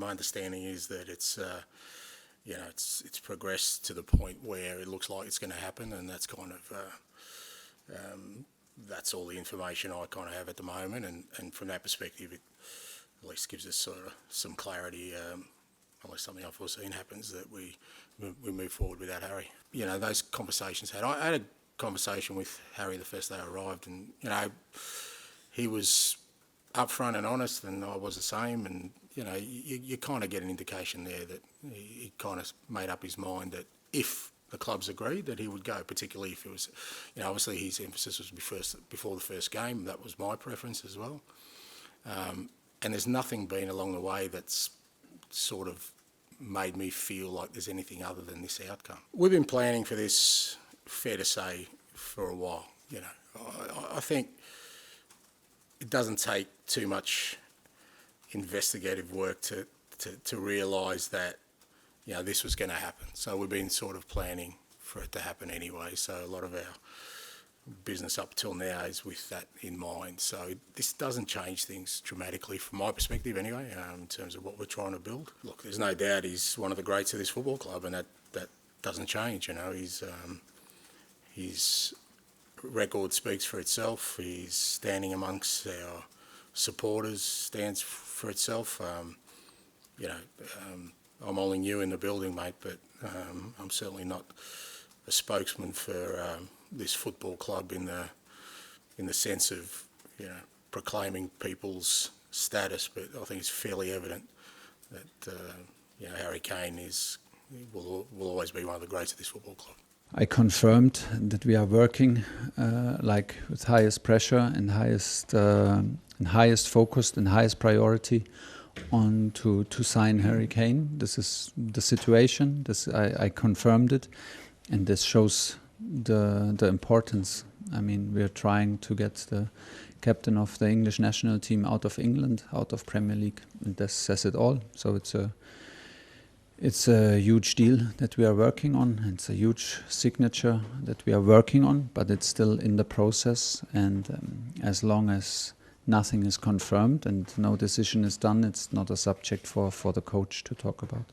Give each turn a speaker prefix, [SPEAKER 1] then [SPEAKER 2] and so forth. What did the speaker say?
[SPEAKER 1] my understanding is that it's progressed to the point where it looks like it's going to happen, and that's kind of that's all the information I kind of have at the moment, and from that perspective, it at least gives us sort of some clarity. Unless something unforeseen happens, that we move forward without Harry. Those conversations I had a conversation with Harry the first day I arrived, and he was upfront and honest, and I was the same, and you kind of get an indication there that he kind of made up his mind that if the clubs agreed that he would go, particularly if it was, obviously his emphasis was before the first game. That was my preference as well. And there's nothing been along the way that's sort of made me feel like there's anything other than this outcome. We've been planning for this, fair to say, for a while. I think it doesn't take too much investigative work to realise that this was going to happen. So we've been sort of planning for it to happen anyway. So a lot of our business up till now is with that in mind. So this doesn't change things dramatically from my perspective anyway, in terms of what we're trying to build. Look, there's no doubt he's one of the greats of this football club, and that doesn't change. His record speaks for itself. His standing amongst our supporters stands for itself. I'm only new in the building, mate, but I'm certainly not a spokesman for this football club in the sense of proclaiming people's status. But I think it's fairly evident that Harry Kane will always be one of the greats of this football club.
[SPEAKER 2] I confirmed that we are working with highest pressure and highest focus and highest priority on to sign Harry Kane. This is the situation. I confirmed it, and this shows the importance. I mean, we are trying to get the captain of the English national team out of England, out of Premier League, and this says it all. So it's a huge deal that we are working on. It's a huge signature that we are working on, but it's still in the process. And as long as nothing is confirmed and no decision is done, it's not a subject for the coach to talk about.